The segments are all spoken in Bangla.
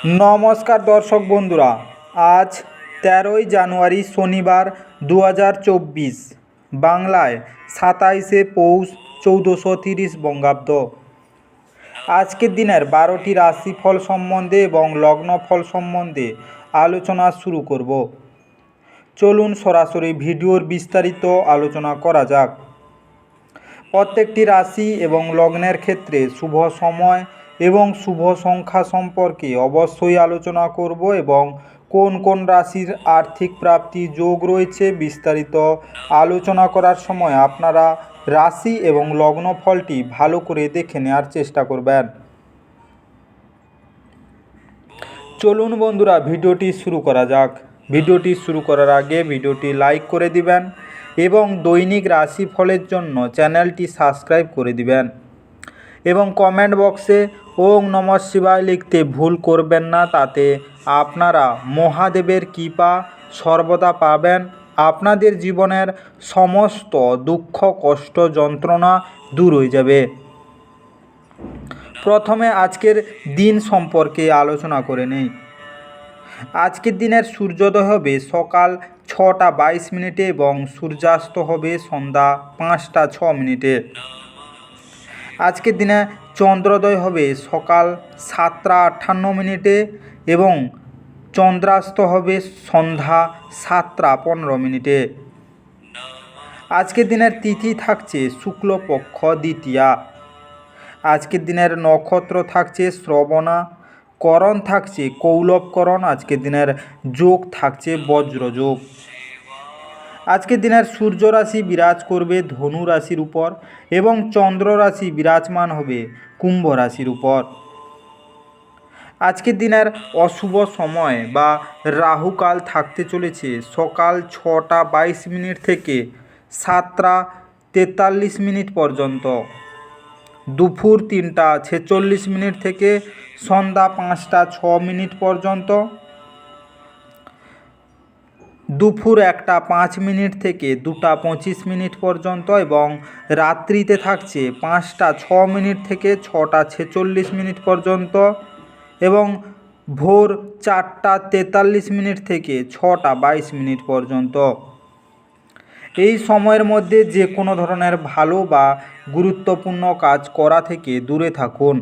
নমস্কার দর্শক বন্ধুরা, আজ 13ই জানুয়ারি শনিবার 2024, বাংলায় 27শে পৌষ 1430 বঙ্গাব্দ। আজকের দিনের 12টি রাশিফল সম্বন্ধে এবং লগ্নফল সম্বন্ধে আলোচনা শুরু করব। চলুন সরাসরি ভিডিওর বিস্তারিত আলোচনা করা যাক। প্রত্যেকটি রাশি এবং লগ্নের ক্ষেত্রে শুভ সময় এবং শুভ সংখ্যা সম্পর্কে অবশ্যই আলোচনা করব এবং কোন কোন রাশির আর্থিক প্রাপ্তি যোগ রয়েছে বিস্তারিত আলোচনা করার সময় আপনারা রাশি এবং লগ্ন ফলটি ভালো করে দেখে নেওয়ার চেষ্টা করবেন। চলুন বন্ধুরা, ভিডিওটি শুরু করা যাক। ভিডিওটি শুরু করার আগে ভিডিওটি লাইক করে দিবেন এবং দৈনিক রাশিফলের জন্য চ্যানেলটি সাবস্ক্রাইব করে দিবেন এবং কমেন্ট বক্সে ওং নমঃ শিবায় লিখতে ভুল করবেন না। তাতে আপনারা মহাদেবের কৃপা সর্বদা পাবেন। আপনাদের জীবনের সমস্ত দুঃখ কষ্ট যন্ত্রণা দূর হয়ে যাবে। প্রথমে আজকের দিন সম্পর্কে আলোচনা করে নেই। আজকের দিনের সূর্যোদয় হবে সকাল 6টা 22 মিনিটে এবং সূর্যাস্ত হবে সন্ধ্যা 5টা 6 মিনিটে। আজকের দিনে চন্দ্রোদয় হবে সকাল 7টা 58 মিনিটে এবং চন্দ্রাস্ত হবে সন্ধ্যা 7টা 15 মিনিটে। আজকের দিনের তিথি থাকছে শুক্লপক্ষ দ্বিতীয়া। আজকের দিনের নক্ষত্র থাকছে শ্রবণা, করণ থাকছে কৌলবকরণ। আজকের দিনের যোগ থাকছে বজ্রযোগ। আজকের দিনের সূর্য রাশি বিরাজ করবে ধনু রাশির উপর এবং চন্দ্র রাশি বিরাজমান হবে কুম্ভ রাশির উপর। আজকের দিনের অশুভ সময় বা রাহুকাল থাকতে চলেছে সকাল 6টা 22 মিনিট থেকে 7টা 43 মিনিট পর্যন্ত, দুপুর 3টা 46 মিনিট থেকে সন্ধ্যা 5টা 6 মিনিট পর্যন্ত, দুপুর 1টা 5 মিনিট থেকে 2টা 25 মিনিট পর্যন্ত এবং রাত্রিতে থাকছে 5টা 6 মিনিট থেকে 6টা 46 মিনিট পর্যন্ত এবং ভোর 4টা 43 মিনিট থেকে 6টা 22 মিনিট পর্যন্ত। এই সময়ের মধ্যে যে কোনো ধরনের ভালো বা গুরুত্বপূর্ণ কাজ করা থেকে দূরে থাকুন।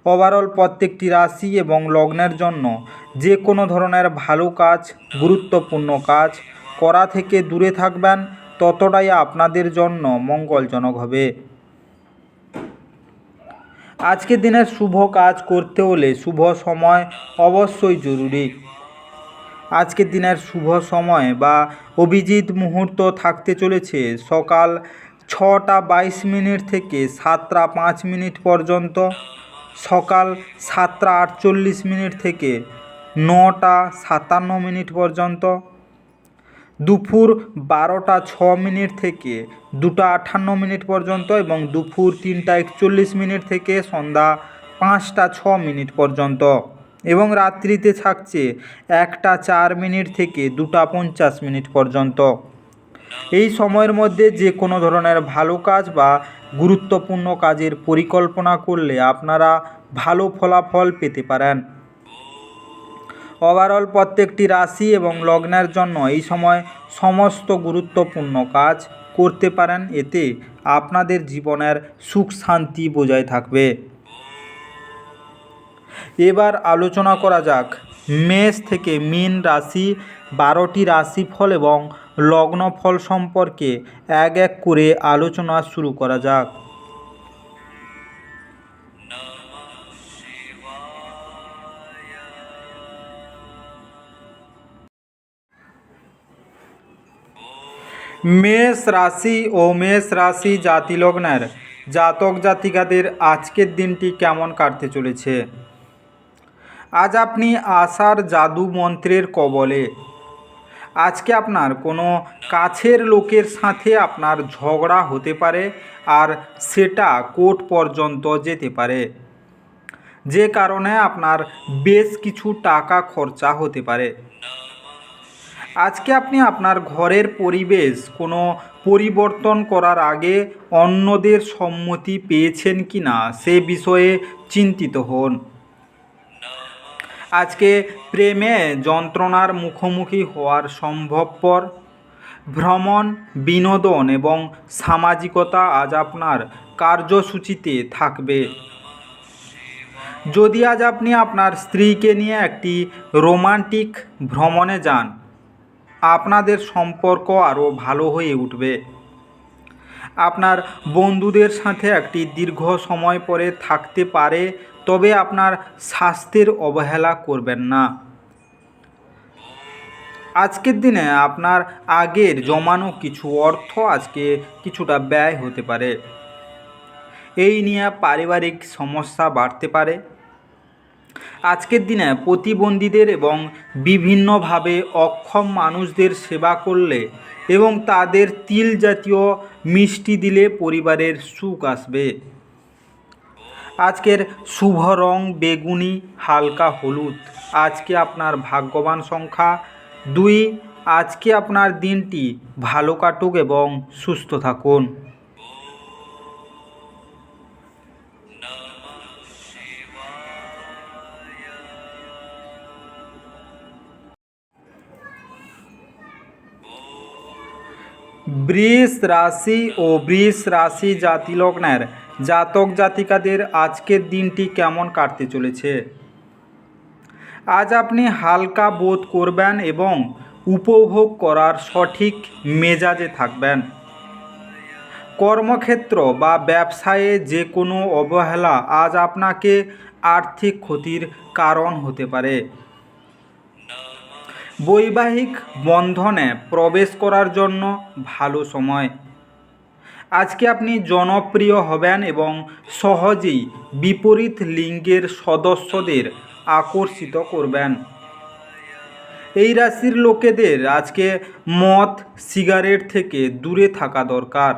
ওভারঅল প্রত্যেকটি রাশি এবং লগ্নের জন্য যে কোনো ধরনের ভালো কাজ, গুরুত্বপূর্ণ কাজ করা থেকে দূরে থাকবেন, ততটাই আপনাদের জন্য মঙ্গলজনক হবে। আজকের দিনের শুভ কাজ করতে হলে শুভ সময় অবশ্যই জরুরি। আজকের দিনের শুভ সময় বা অভিজিৎ মুহূর্ত থাকতে চলেছে সকাল 6টা 22 মিনিট থেকে 7টা 5 মিনিট পর্যন্ত, সকাল 7টা 48 মিনিট থেকে 9টা 57 মিনিট পর্যন্ত, দুপুর 12টা 6 মিনিট থেকে 2টা 58 মিনিট পর্যন্ত এবং দুপুর 3টা 41 মিনিট থেকে সন্ধ্যা 5টা 6 মিনিট পর্যন্ত এবং রাত্রিতে থাকছে 1টা 4 মিনিট থেকে 2টা 50 মিনিট পর্যন্ত। এই সময়ের মধ্যে যে কোনো ধরনের ভালো কাজ বা গুরুত্বপূর্ণ কাজের পরিকল্পনা করলে আপনারা ভালো ফলাফল পেতে পারেন। ওভারঅল প্রত্যেকটি রাশি এবং লগ্নের জন্য এই সময় সমস্ত গুরুত্বপূর্ণ কাজ করতে পারেন। এতে আপনাদের জীবনের সুখ শান্তি বজায় থাকবে। এবার আলোচনা করা যাক মেষ থেকে মীন রাশি 12টি রাশিফল এবং লগ্নফল সম্পর্কে এক এক করে আলোচনা শুরু করা যাক। মেষ রাশি ও মেষ রাশি জাতিলগ্নের জাতক জাতিকাদের আজকের দিনটি কেমন কাটতে চলেছে। আজ আপনি আশার জাদু মন্ত্রের কবলে। আজকে আপনার কোনো কাছের লোকের সাথে আপনার ঝগড়া হতে পারে আর সেটা কোর্ট পর্যন্ত যেতে পারে, যে কারণে আপনার বেশ কিছু টাকা খরচা হতে পারে। আজকে আপনি আপনার ঘরের পরিবেশ কোনো পরিবর্তন করার আগে অন্যদের সম্মতি পেয়েছেন কি না সে বিষয়ে চিন্তিত হন। আজকে প্রেমে যন্ত্রণার মুখোমুখি হওয়ার সম্ভবপর। ভ্রমণ, বিনোদন এবং সামাজিকতা আজ আপনার কার্যসূচিতে থাকবে। যদি আজ আপনি আপনার স্ত্রীকে নিয়ে একটি রোমান্টিক ভ্রমণে যান, আপনাদের সম্পর্ক আরও ভালো হয়ে উঠবে। আপনার বন্ধুদের সাথে একটি দীর্ঘ সময় পরে থাকতে পারে, তবে আপনার স্বাস্থ্যের অবহেলা করবেন না। আজকের দিনে আপনার আগের জমানো কিছু অর্থ আজকে কিছুটা ব্যয় হতে পারে। এই নিয়ে পারিবারিক সমস্যা বাড়তে পারে। আজকের দিনে প্রতিবন্ধীদের এবং বিভিন্নভাবে অক্ষম মানুষদের সেবা করলে এবং তাদের তিল জাতীয় মিষ্টি দিলে পরিবারের সুখ আসবে। আজকের শুভ রং বেগুনি, হালকা হলুদ। আজকে আপনার ভাগ্যবান সংখ্যা 2। আজকে আপনার দিনটি ভালো কাটুক এবং সুস্থ থাকুন। বৃষ রাশি ও বৃষ রাশি জাতিলগ্নের জাতক জাতিকাদের আজকের দিনটি কেমন কাটতে চলেছে? আজ আপনি হালকা বোধ করবেন এবং উপভোগ করার সঠিক মেজাজে থাকবেন। কর্মক্ষেত্র বা ব্যবসায়ে যে কোনো অবহেলা আজ আপনাকে আর্থিক ক্ষতির কারণ হতে পারে। বৈবাহিক বন্ধনে প্রবেশ করার জন্য ভালো সময়। আজকে আপনি জনপ্রিয় হবেন এবং সহজেই বিপরীত লিঙ্গের সদস্যদের আকর্ষিত করবেন। এই রাশির লোকেদের আজকে মদ, সিগারেট থেকে দূরে থাকা দরকার,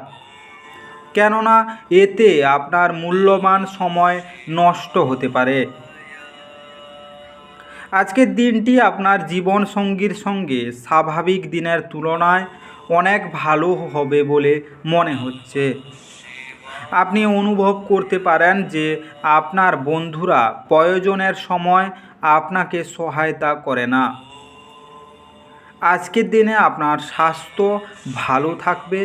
কেননা এতে আপনার মূল্যবান সময় নষ্ট হতে পারে। আজকের দিনটি আপনার জীবনসঙ্গীর সঙ্গে স্বাভাবিক দিনের তুলনায় অনেক ভালো হবে বলে মনে হচ্ছে। আপনি অনুভব করতে পারেন যে আপনার বন্ধুরা প্রয়োজনের সময় আপনাকে সহায়তা করে না। আজকের দিনে আপনার স্বাস্থ্য ভালো থাকবে।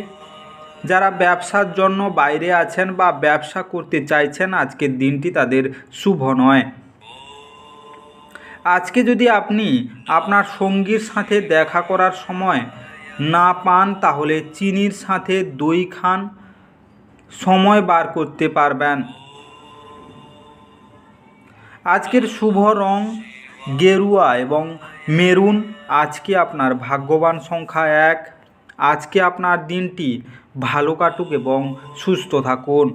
যারা ব্যবসার জন্য বাইরে আছেন বা ব্যবসা করতে চাইছেন, আজকের দিনটি তাদের শুভ নয়। আজকে যদি আপনি আপনার সঙ্গীর সাথে দেখা করার সময় না পান, তাহলে চিনির সাথে দই খান, সময় বার করতে পারবেন। আজকের শুভ রং গেরুয়া এবং মেরুন। আজকে আপনার ভাগ্যবান সংখ্যা 1। আজকে আপনার দিনটি ভালো কাটুক এবং সুস্থ থাকুন।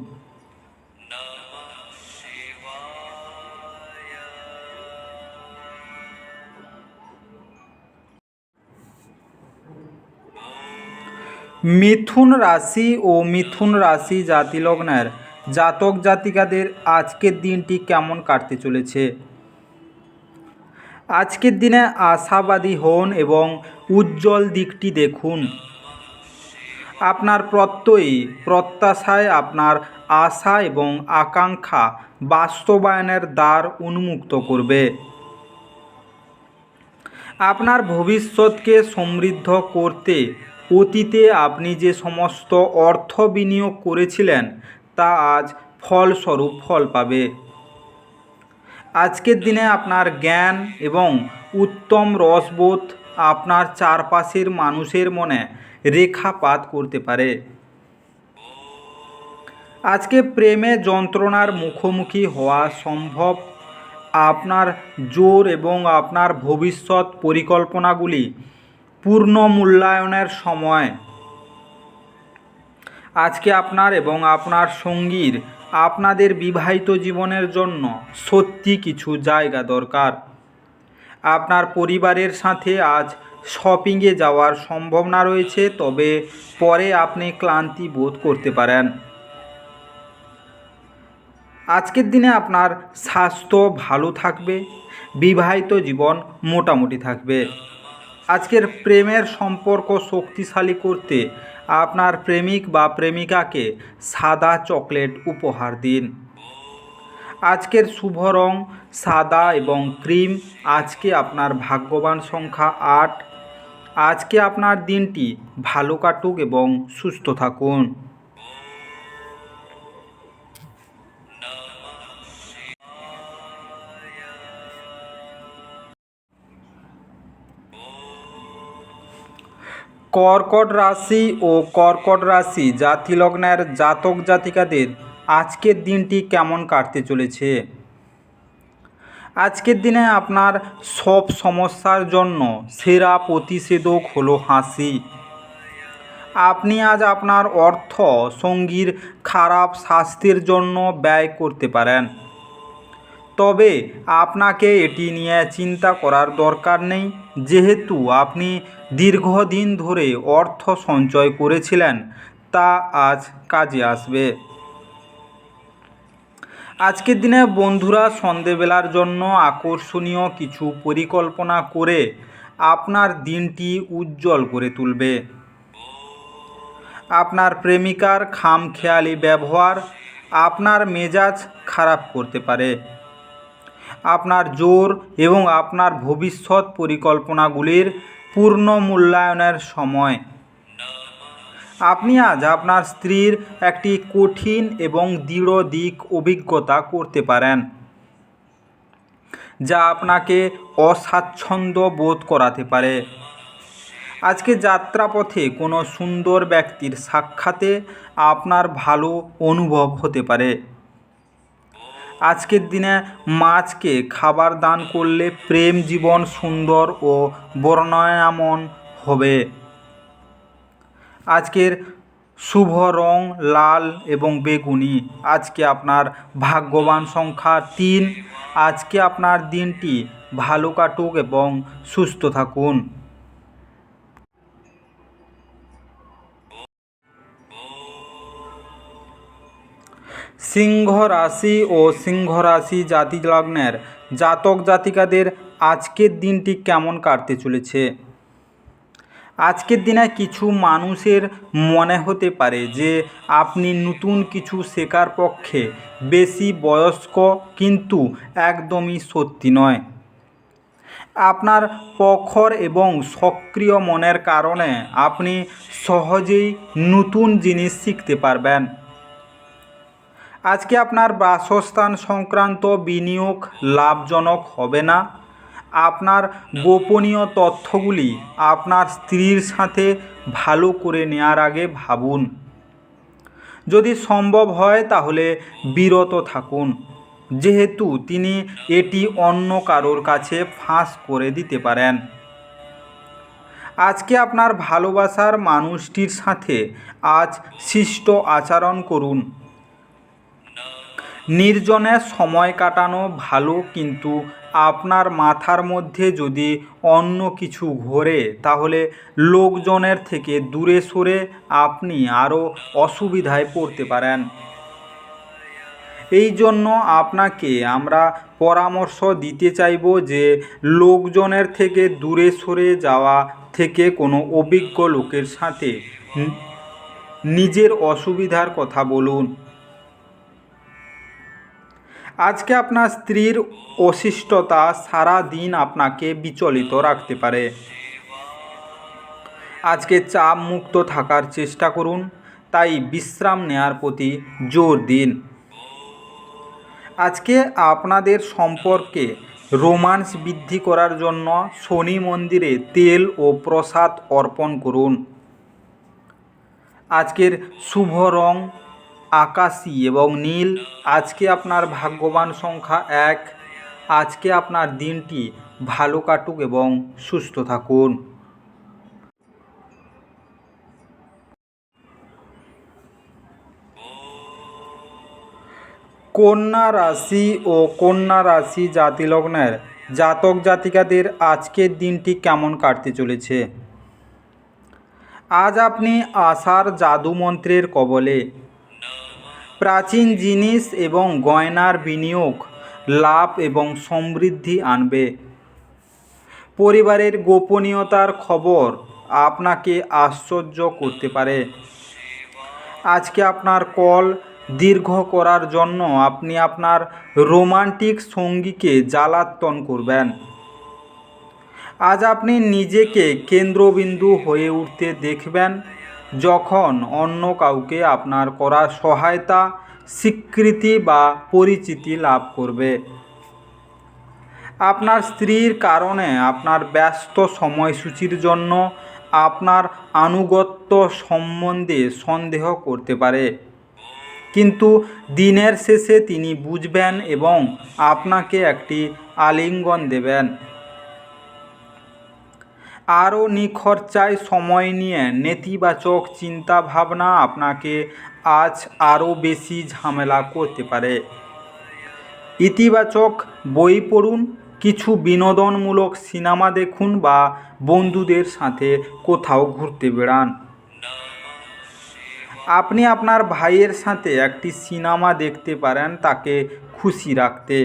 মিথুন রাশি ও মিথুন রাশি জাতিলগ্নের জাতক জাতিকাদের আজকের দিনটি কেমন কাটতে চলেছে? আজকের দিনে আশাবাদী হন এবং উজ্জ্বল দিকটি দেখুন। আপনার প্রত্যয়ী প্রত্যাশায় আপনার আশা এবং আকাঙ্ক্ষা বাস্তবায়নের দ্বার উন্মুক্ত করবে। আপনার ভবিষ্যৎকে সমৃদ্ধ করতে অতীতে আপনি যে সমস্ত অর্থ বিনিয়োগ করেছিলেন তা আজ ফলস্বরূপ ফল পাবে। আজকের দিনে আপনার জ্ঞান এবং উত্তম রসবোধ আপনার চারপাশের মানুষের মনে রেখাপাত করতে পারে। আজকে প্রেমে যন্ত্রণার মুখোমুখি হওয়া সম্ভব। আপনার জোর এবং আপনার ভবিষ্যৎ পরিকল্পনাগুলি পূর্ণ মূল্যায়নের সময়। আজকে আপনার এবং আপনার সঙ্গীর আপনাদের বিবাহিত জীবনের জন্য সত্যি কিছু জায়গা দরকার। আপনার পরিবারের সাথে আজ শপিংয়ে যাওয়ার সম্ভাবনা রয়েছে, তবে পরে আপনি ক্লান্তি বোধ করতে পারেন। আজকের দিনে আপনার স্বাস্থ্য ভালো থাকবে, বিবাহিত জীবন মোটামুটি থাকবে। আজকের প্রেমের সম্পর্ক শক্তিশালী করতে আপনার প্রেমিক বা প্রেমিকাকে সাদা চকলেট উপহার দিন। আজকের শুভ রং সাদা এবং ক্রিম। আজকে আপনার ভাগ্যবান সংখ্যা 8। আজকে আপনার দিনটি ভালো কাটুক এবং সুস্থ থাকুন। কর্কট রাশি ও কর্কট রাশি জাতি লগ্নের জাতক জাতিকাদের আজকের দিনটি কেমন কাটতে চলেছে। আজকের দিনে আপনার সব সমস্যার জন্য সেরা প্রতিষেধক হলো হাসি। আপনি আজ আপনার অর্থ সঙ্গীর খারাপ স্বাস্থ্যের জন্য ব্যয় করতে পারেন, তবে আপনাকে এটি নিয়ে চিন্তা করার দরকার নেই, যেহেতু আপনি দীর্ঘদিন ধরে অর্থ সঞ্চয় করেছিলেন তা আজ কাজে আসবে। আজকের দিনে বন্ধুরা সন্ধেবেলার জন্য আকর্ষণীয় কিছু পরিকল্পনা করে আপনার দিনটি উজ্জ্বল করে তুলবে। আপনার প্রেমিকার খামখেয়ালি ব্যবহার আপনার মেজাজ খারাপ করতে পারে। আপনার জোর এবং আপনার ভবিষ্যৎ পরিকল্পনাগুলির পূর্ণ মূল্যায়নের সময়। আপনি আজ আপনার স্ত্রীর একটি কঠিন এবং দৃঢ় দিক অভিজ্ঞতা করতে পারেন, যা আপনাকে অস্বাচ্ছন্দ্য বোধ করাতে পারে। আজকে যাত্রাপথে কোনো সুন্দর ব্যক্তির সাক্ষাতে আপনার ভালো অনুভব হতে পারে। আজকের দিনে মাছকে খাবার দান করলে প্রেম জীবন সুন্দর ও বর্ণায়মান হবে। আজকের শুভ রং লাল এবং বেগুনি। আজকে আপনার ভাগ্যবান সংখ্যা 3। আজকে আপনার দিনটি ভালো কাটুক এবং সুস্থ থাকুন। সিংহ রাশি ও সিংহ রাশি জাতি লগ্নের জাতক জাতিকাদের আজকের দিনটি কেমন কাটতে চলেছে। আজকের দিনে কিছু মানুষের মনে হতে পারে যে আপনি নতুন কিছু শেখার পক্ষে বেশি বয়স্ক, কিন্তু একদমই সত্যি নয়। আপনার প্রখর এবং সক্রিয় মনের কারণে আপনি সহজেই নতুন জিনিস শিখতে পারবেন। আজকে আপনার বাসস্থান সংক্রান্ত বিনিয়োগ লাভজনক হবে না। আপনার গোপনীয় তথ্যগুলি আপনার স্ত্রীর সাথে ভালো করে নেওয়ার আগে ভাবুন। যদি সম্ভব হয় তাহলে বিরত থাকুন, যেহেতু তিনি এটি অন্য কারোর কাছে ফাঁস করে দিতে পারেন। আজকে আপনার ভালোবাসার মানুষটির সাথে আজ শিষ্ট আচরণ করুন। নির্জনে সময় কাটানো ভালো, কিন্তু আপনার মাথার মধ্যে যদি অন্য কিছু ঘোরে তাহলে লোকজনের থেকে দূরে সরে আপনি আরও অসুবিধায় পড়তে পারেন। এই জন্য আপনাকে আমরা পরামর্শ দিতে চাইব যে লোকজনের থেকে দূরে সরে যাওয়া থেকে কোনো অভিজ্ঞ লোকের সাথে নিজের অসুবিধার কথা বলুন। আজকে আপনার স্ত্রীর অশিষ্টতা সারা দিন আপনাকে বিচলিত রাখতে পারে। আজকে চাপ মুক্ত থাকার চেষ্টা করুন, তাই বিশ্রাম নেওয়ার প্রতি জোর দিন। আজকে আপনাদের সম্পর্কে রোমান্স বৃদ্ধি করার জন্য শনি মন্দিরে তেল ও প্রসাদ অর্পণ করুন। আজকের শুভ রং আকাশী এবং নীল। আজকে আপনার ভাগ্যবান সংখ্যা 1। আজকে আপনার দিনটি ভালো কাটুক এবং সুস্থ থাকুন। কন্যা রাশি ও কন্যা রাশি জাতি লগ্নের জাতক জাতিকাদের আজকের দিনটি কেমন কাটতে চলেছে। আজ আপনি আশার জাদুমন্ত্রের কবলে। প্রাচীন জিনিস এবং গয়নার বিনিয়োগ লাভ এবং সমৃদ্ধি আনবে। পরিবারের গোপনীয়তার খবর আপনাকে আশ্চর্য করতে পারে। আজকে আপনার কল দীর্ঘ করার জন্য আপনি আপনার রোমান্টিক সঙ্গীকে জ্বালাতন করবেন। আজ আপনি নিজেকে কেন্দ্রবিন্দু হয়ে উঠতে দেখবেন যখন অন্য কাউকে আপনার করা সহায়তা, স্বীকৃতি বা পরিচিতি লাভ করবে। আপনার স্ত্রীর কারণে আপনার ব্যস্ত সময়সূচির জন্য আপনার আনুগত্য সম্বন্ধে সন্দেহ করতে পারে, কিন্তু দিনের শেষে তিনি বুঝবেন এবং আপনাকে একটি আলিঙ্গন দেবেন। আরও নিখরচায় সময় নিয়ে নেতিবাচক চিন্তাভাবনা আপনাকে আজ আরও বেশি ঝামেলা করতে পারে। ইতিবাচক বই পড়ুন, কিছু বিনোদনমূলক সিনেমা দেখুন বা বন্ধুদের সাথে কোথাও ঘুরতে বেড়ান। আপনি আপনার ভাইয়ের সাথে একটি সিনেমা দেখতে পারেন তাকে খুশি রাখতে।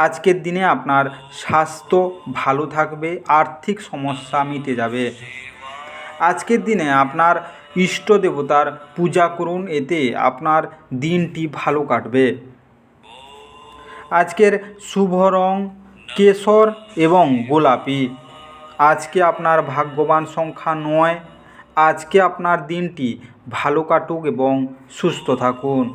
আজকের দিনে আপনার স্বাস্থ্য ভালো থাকবে, আর্থিক সমস্যা মিটে যাবে। আজকের দিনে আপনার ইষ্ট দেবতার পূজা করুন, এতে আপনার দিনটি ভালো কাটবে। আজকের শুভ রং কেশর এবং গোলাপি। আজকে আপনার ভাগ্যবান সংখ্যা 9। আজকে আপনার দিনটি ভালো কাটুক এবং সুস্থ থাকুন।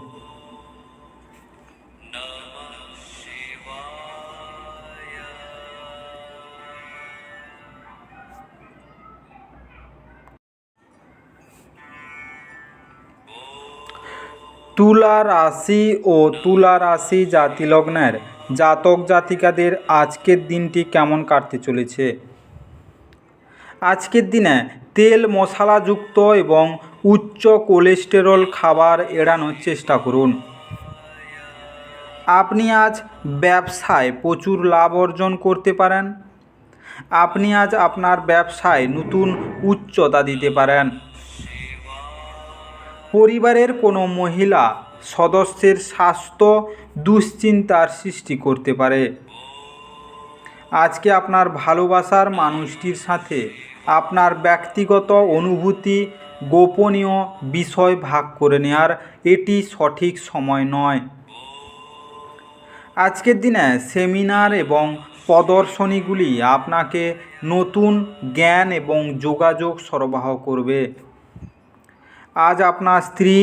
তুলা রাশি ও তুলা রাশি জাতি লগ্নের জাতক জাতিকাদের আজকের দিনটি কেমন কাটতে চলেছে? আজকের দিনে তেল মশলাযুক্ত এবং উচ্চ কোলেস্টেরল খাবার এড়ানোর চেষ্টা করুন। আপনি আজ ব্যবসায় প্রচুর লাভ অর্জন করতে পারেন। আপনি আজ আপনার ব্যবসায় নতুন উচ্চতা দিতে পারেন। পরিবারের কোনো মহিলা সদস্যের স্বাস্থ্য দুশ্চিন্তার সৃষ্টি করতে পারে। আজকে আপনার ভালোবাসার মানুষটির সাথে আপনার ব্যক্তিগত অনুভূতি, গোপনীয় বিষয় ভাগ করে নেওয়ার এটি সঠিক সময় নয়। আজকের দিনে সেমিনার এবং প্রদর্শনীগুলি আপনাকে নতুন জ্ঞান এবং যোগাযোগ সরবরাহ করবে। আজ আপনার স্ত্রী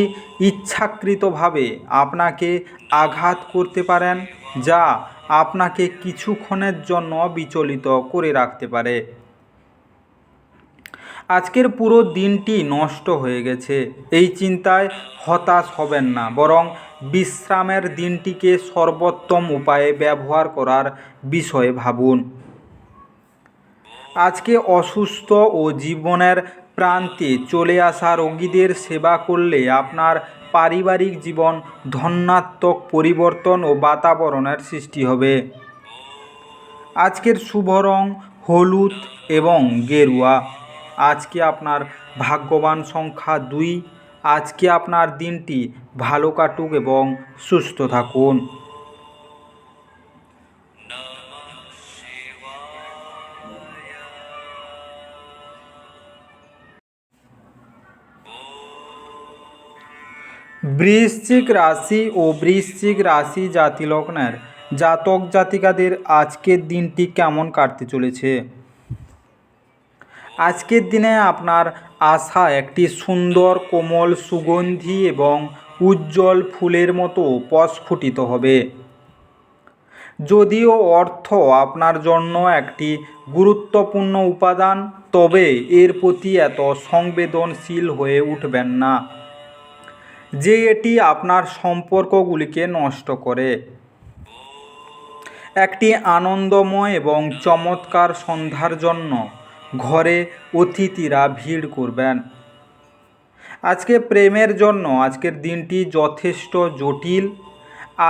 ইচ্ছাকৃতভাবে আপনাকে আঘাত করতে পারেন, যা আপনাকে কিছুক্ষণের জন্য বিচলিত করে রাখতে পারে। আজকের পুরো দিনটি নষ্ট হয়ে গেছে, এই চিন্তায় হতাশ হবেন না, বরং বিশ্রামের দিনটিকে সর্বোত্তম উপায়ে ব্যবহার করার বিষয়ে ভাবুন। আজকে অসুস্থ ও জীবনের প্রান্তে চলে আসা রোগীদের সেবা করলে আপনার পারিবারিক জীবন ধনাত্মক পরিবর্তন ও বাতাবরণের সৃষ্টি হবে। আজকের শুভ রং হলুদ এবং গেরুয়া। আজকে আপনার ভাগ্যবান সংখ্যা 2। আজকে আপনার দিনটি ভালো কাটুক এবং সুস্থ থাকুন। বৃশ্চিক রাশি ও বৃশ্চিক রাশি জাতি লগ্নের জাতক জাতিকাদের আজকের দিনটি কেমন কাটতে চলেছে? আজকের দিনে আপনার আশা একটি সুন্দর, কোমল, সুগন্ধি এবং উজ্জ্বল ফুলের মতো প্রস্ফুটিত হবে। যদিও অর্থ আপনার জন্য একটি গুরুত্বপূর্ণ উপাদান, তবে এর প্রতি এত সংবেদনশীল হয়ে উঠবেন না যে এটি আপনার সম্পর্কগুলিকে নষ্ট করে। একটি আনন্দময় এবং চমৎকার সন্ধ্যার জন্য ঘরে অতিথিরা ভিড় করবেন। আজকে প্রেমের জন্য আজকের দিনটি যথেষ্ট জটিল।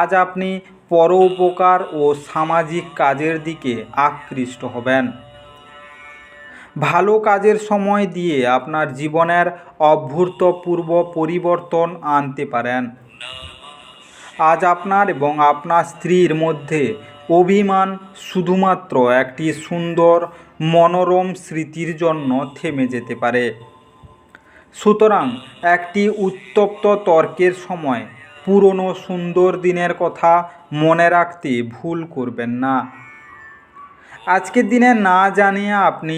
আজ আপনি পরোপকার ও সামাজিক কাজের দিকে আকৃষ্ট হবেন। ভালো কাজের সময় দিয়ে আপনার জীবনের অভূতপূর্ব পরিবর্তন আনতে পারেন। আজ আপনার এবং আপনার স্ত্রীর মধ্যে অভিমান শুধুমাত্র একটি সুন্দর মনোরম স্মৃতির জন্য থেমে যেতে পারে। সুতরাং একটি উত্তপ্ত তর্কের সময় পুরনো সুন্দর দিনের কথা মনে রাখতে ভুল করবেন না। আজকের দিনে না জানিয়ে আপনি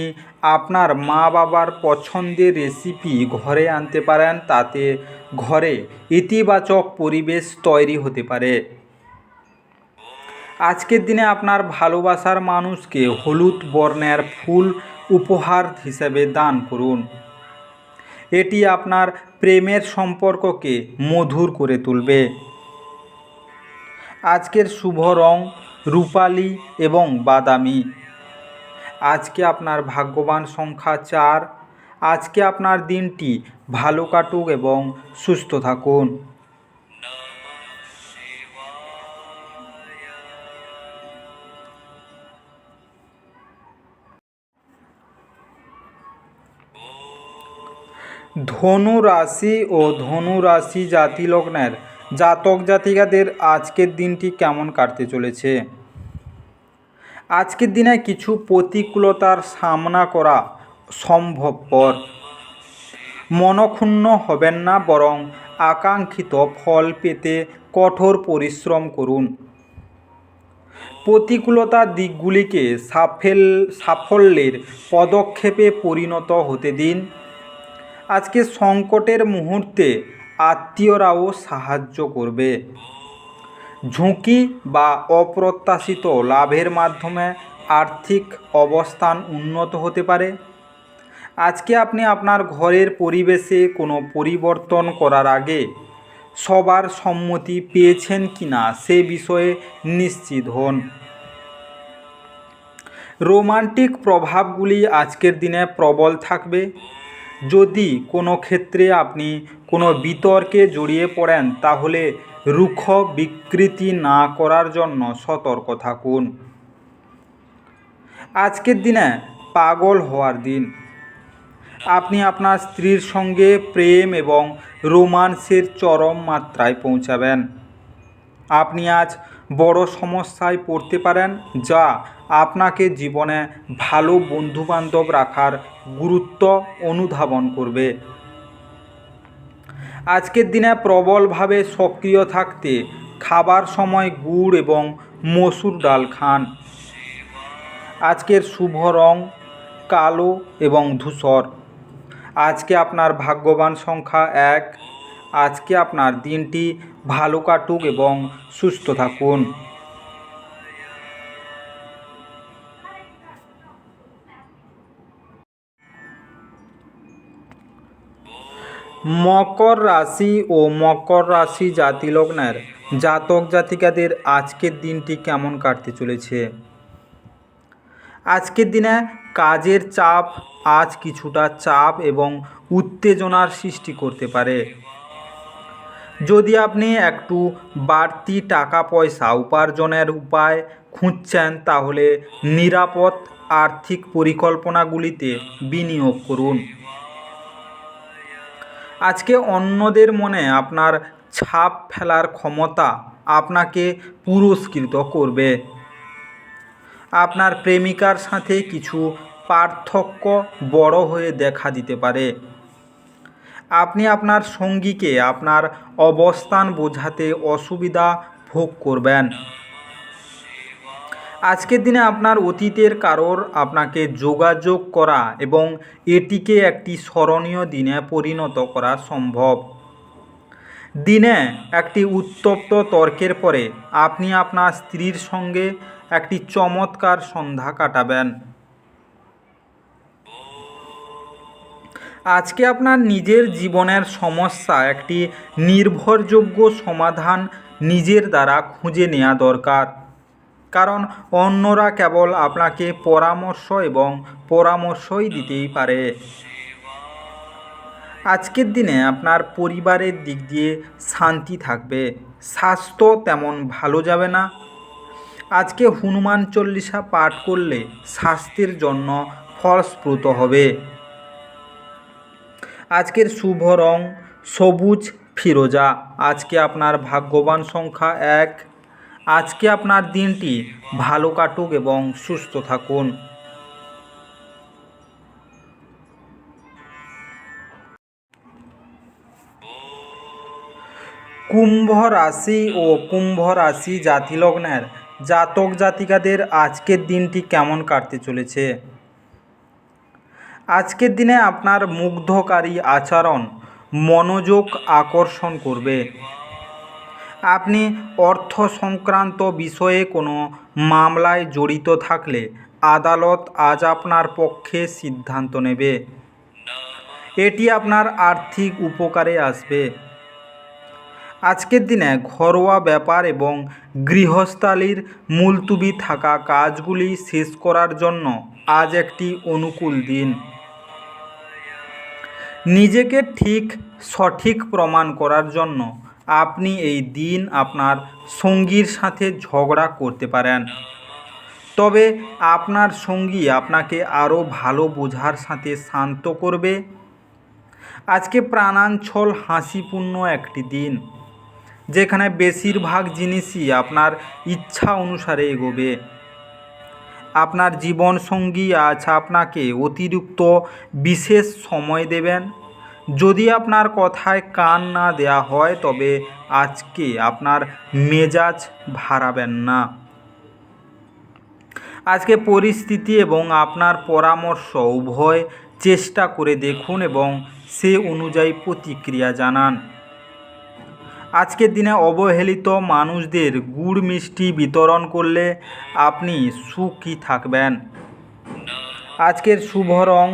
আপনার মা বাবার পছন্দের রেসিপি ঘরে আনতে পারেন, তাতে ঘরে ইতিবাচক পরিবেশ তৈরি হতে পারে। আজকের দিনে আপনার ভালোবাসার মানুষকে হলুদ বর্ণের ফুল উপহার হিসেবে দান করুন। এটি আপনার প্রেমের সম্পর্ককে মধুর করে তুলবে। আজকের শুভ রং রূপালি এবং বাদামি। আজকে আপনার ভাগ্যবান সংখ্যা 4। আজকে আপনার দিনটি ভালো কাটুক এবং সুস্থ থাকুন। ধনু রাশি ও ধনু রাশি জাতি লগ্নের জাতক জাতিকাদের আজকের দিনটি কেমন কাটতে চলেছে? আজকের দিনে কিছু প্রতিকূলতার সামনা করা সম্ভবপর। মনক্ষুণ্ণ হবেন না, বরং আকাঙ্ক্ষিত ফল পেতে কঠোর পরিশ্রম করুন। প্রতিকূলতার দিকগুলিকে সাফল্যের পদক্ষেপে পরিণত হতে দিন। আজকে সংকটের মুহূর্তে আত্মীয়রাও সাহায্য করবে। ঝুঁকি বা অপ্রত্যাশিত লাভের মাধ্যমে আর্থিক অবস্থান উন্নত হতে পারে। আজকে আপনি আপনার ঘরের পরিবেশে কোনো পরিবর্তন করার আগে সবার সম্মতি পেয়েছেন কিনা সে বিষয়ে নিশ্চিত হন। রোমান্টিক প্রভাবগুলি আজকের দিনে প্রবল থাকবে। যদি কোনো ক্ষেত্রে আপনি কোনো বিতর্কে জড়িয়ে পড়েন, তাহলে রুক্ষ বিকৃতি না করার জন্য সতর্ক থাকুন। আজকের দিনে পাগল হওয়ার দিন। আপনি আপনার স্ত্রীর সঙ্গে প্রেম এবং রোমান্সের চরম মাত্রায় পৌঁছাবেন। আপনি আজ বড় সমস্যায় পড়তে পারেন, যা আপনাকে জীবনে ভালো বন্ধুবান্ধব রাখার গুরুত্ব অনুধাবন করবে। আজকের দিনে প্রবলভাবে সক্রিয় থাকতে খাবার সময় গুড় এবং মসুর ডাল খান। আজকের শুভ রং কালো এবং ধূসর। আজকে আপনার ভাগ্যবান সংখ্যা 1। আজকে আপনার দিনটি ভালো কাটুক এবং সুস্থ থাকুন। মকর রাশি ও মকর রাশি জাতি লগ্নের জাতক জাতিকাদের আজকের দিনটি কেমন কাটতে চলেছে? আজকের দিনে কাজের চাপ আজ কিছুটা চাপ এবং উত্তেজনার সৃষ্টি করতে পারে। যদি আপনি একটু বাড়তি টাকা পয়সা উপার্জনের উপায় খুঁজছেন, তাহলে নিরাপদ আর্থিক পরিকল্পনাগুলিতে বিনিয়োগ করুন। আজকে অন্যদের মনে আপনার ছাপ ফেলার ক্ষমতা আপনাকে পুরস্কৃত করবে। আপনার প্রেমিকার সাথে কিছু পার্থক্য বড় হয়ে দেখা দিতে পারে। আপনি আপনার সঙ্গীকে আপনার অবস্থান বোঝাতে অসুবিধা ভোগ করবেন। আজকের দিনে আপনার অতীতের কারোর আপনাকে যোগাযোগ করা এবং এটিকে একটি স্মরণীয় দিনে পরিণত করা সম্ভব। দিনে একটি উত্তপ্ত তর্কের পরে আপনি আপনার স্ত্রীর সঙ্গে একটি চমৎকার সন্ধ্যা কাটাবেন। আজকে আপনার নিজের জীবনের সমস্যা একটি নির্ভরযোগ্য সমাধান নিজের দ্বারা খুঁজে নেওয়া দরকার, কারণ অন্যরা কেবল আপনাকে পরামর্শ এবং পরামর্শই দিতেই পারে। আজকের দিনে আপনার পরিবারের দিক দিয়ে শান্তি থাকবে। স্বাস্থ্য তেমন ভালো যাবে না। আজকে হনুমান চল্লিশা পাঠ করলে স্বাস্থ্যের জন্য ফলপ্রসূ হবে। আজকের শুভ রং সবুজ ফিরোজা। আজকে আপনার ভাগ্যবান সংখ্যা 1। আজকে আপনার দিনটি ভালো কাটুক এবং সুস্থ থাকুন। কুম্ভ রাশি ও কুম্ভ রাশি জাতিলগ্নের জাতক জাতিকাদের আজকের দিনটি কেমন কাটতে চলেছে। আজকের দিনে আপনার মুগ্ধকারী আচরণ মনোযোগ আকর্ষণ করবে। আপনি অর্থ সংক্রান্ত বিষয়ে কোনো মামলায় জড়িত থাকলে আদালত আজ আপনার পক্ষে সিদ্ধান্ত নেবে। এটি আপনার আর্থিক উপকারে আসবে। আজকের দিনে ঘরোয়া ব্যাপার এবং গৃহস্থালির মুলতুবি থাকা কাজগুলি শেষ করার জন্য আজ একটি অনুকূল দিন। নিজেকে সঠিক প্রমাণ করার জন্য আপনি এই দিন আপনার সঙ্গীর সাথে ঝগড়া করতে পারেন, তবে আপনার সঙ্গী আপনাকে আরও ভালো বোঝার সাথে শান্ত করবে। আজকে প্রাণাঞ্চল হাসিপূর্ণ একটি দিন, যেখানে বেশিরভাগ জিনিসই আপনার ইচ্ছা অনুসারে এগোবে। আপনার জীবনসঙ্গী আজ আপনাকে অতিরিক্ত বিশেষ সময় দেবেন। যদি আপনার কথায় কান না দেওয়া হয় তবে আজকে আপনার মেজাজ হারাবেন না। আজকে পরিস্থিতি এবং আপনার পরামর্শ উভয় চেষ্টা করে দেখুন এবং সে অনুযায়ী প্রতিক্রিয়া জানান। আজকের দিনে অবহেলিত মানুষদের গুড় মিষ্টি বিতরণ করলে আপনি সুখী থাকবেন। আজকের শুভ রং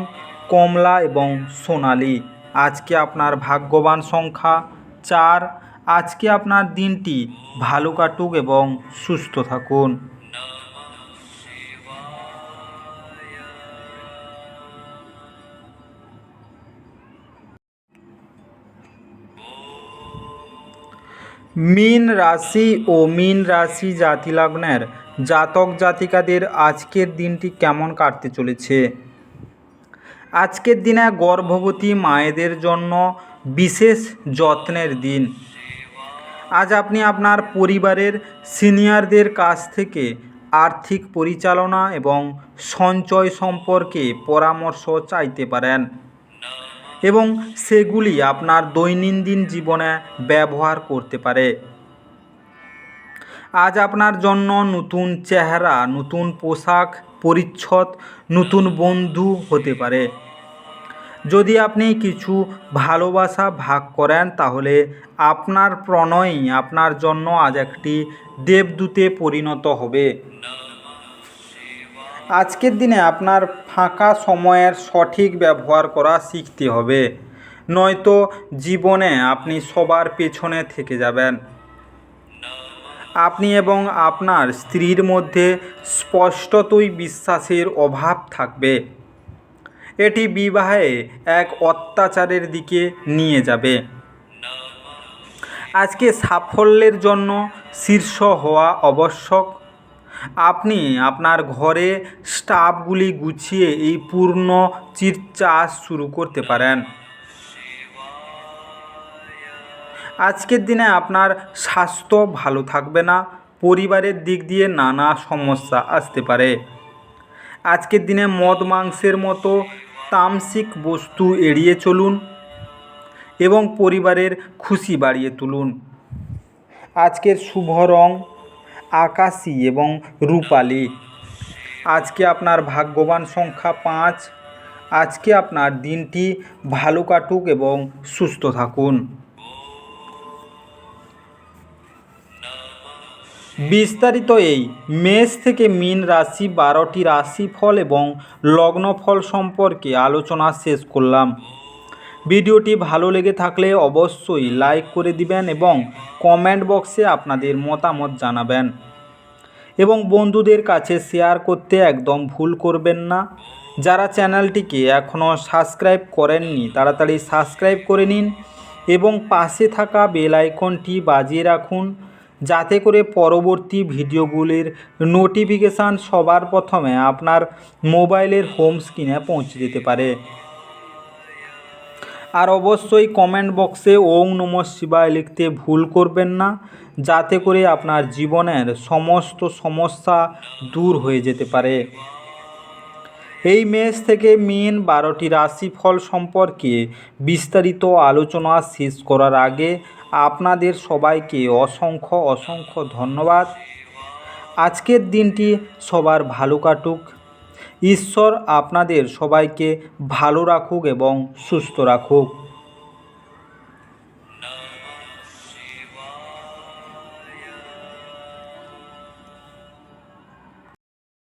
কমলা এবং সোনালি। আজকে আপনার ভাগ্যবান সংখ্যা 4। আজকে আপনার দিনটি ভালো কাটুক এবং সুস্থ থাকুন। মীন রাশি ও মীন রাশি জাতিলগ্নের জাতক জাতিকাদের আজকের দিনটি কেমন কাটতে চলেছে। আজকের দিনে গর্ভবতী মায়েদের জন্য বিশেষ যত্নের দিন। আজ আপনি আপনার পরিবারের সিনিয়রদের কাছ থেকে আর্থিক পরিচালনা এবং সঞ্চয় সম্পর্কে পরামর্শ চাইতে পারেন এবং সেগুলি আপনার দৈনন্দিন জীবনে ব্যবহার করতে পারে। আজ আপনার জন্য নতুন চেহারা, নতুন পোশাক পরিচ্ছদ, নতুন বন্ধু হতে পারে। যদি আপনি কিছু ভালোবাসা ভাগ করেন তাহলে আপনার প্রণয়ই আপনার জন্য আজ একটি দেবদূতে পরিণত হবে। আজকের দিনে আপনার ফাঁকা সময়ের সঠিক ব্যবহার করা শিখতে হবে, নয়তো জীবনে আপনি সবার পেছনে থেকে যাবেন। আপনি এবং আপনার স্ত্রীর মধ্যে স্পষ্টতই বিশ্বাসের অভাব থাকবে। এটি বিবাহে এক অত্যাচারের দিকে নিয়ে যাবে। আজকে সাফল্যের জন্য শীর্ষ হওয়া আবশ্যক। আপনি আপনার ঘরে স্টাফগুলি গুছিয়ে এই পূর্ণ চাষ শুরু করতে পারেন। আজকের দিনে আপনার স্বাস্থ্য ভালো থাকবে না। পরিবারের দিক দিয়ে নানা সমস্যা আসতে পারে। আজকের দিনে মদ মাংসের মতো তামসিক বস্তু এড়িয়ে চলুন এবং পরিবারের খুশি বাড়িয়ে তুলুন। আজকের শুভ রং আকাশী এবং রূপালি। আজকে আপনার ভাগ্যবান সংখ্যা 5। আজকে আপনার দিনটি ভালো কাটুক এবং সুস্থ থাকুন। বিস্তারিত এই মেষ থেকে মীন রাশি 12টি রাশিফল এবং লগ্নফল সম্পর্কে আলোচনা শেষ করলাম। ভিডিওটি ভালো লেগে থাকলে অবশ্যই লাইক করে দিবেন এবং কমেন্ট বক্সে আপনাদের মতামত জানাবেন এবং বন্ধুদের কাছে শেয়ার করতে একদম ভুল করবেন না। যারা চ্যানেলটিকে এখনও সাবস্ক্রাইব করেননি তাড়াতাড়ি সাবস্ক্রাইব করে নিন এবং পাশে থাকা বেল আইকনটি বাজিয়ে রাখুন, যাতে করে পরবর্তী ভিডিওগুলির নোটিফিকেশান সবার প্রথমে আপনার মোবাইলের হোম স্ক্রিনে পৌঁছে যেতে পারে। আর অবশ্যই কমেন্ট বক্সে ওং নমঃ শিবায় লিখতে ভুল করবেন না, যাতে করে আপনার জীবনের সমস্ত সমস্যা দূর হয়ে যেতে পারে। এই মেষ থেকে মীন 12টি রাশিফল সম্পর্কে বিস্তারিত আলোচনা শেষ করার আগে আপনাদের সবাইকে অসংখ্য অসংখ্য ধন্যবাদ। আজকের দিনটি সবার ভালো কাটুক। ঈশ্বর আপনাদের সবাইকে ভালো রাখুক এবং সুস্থ রাখুক।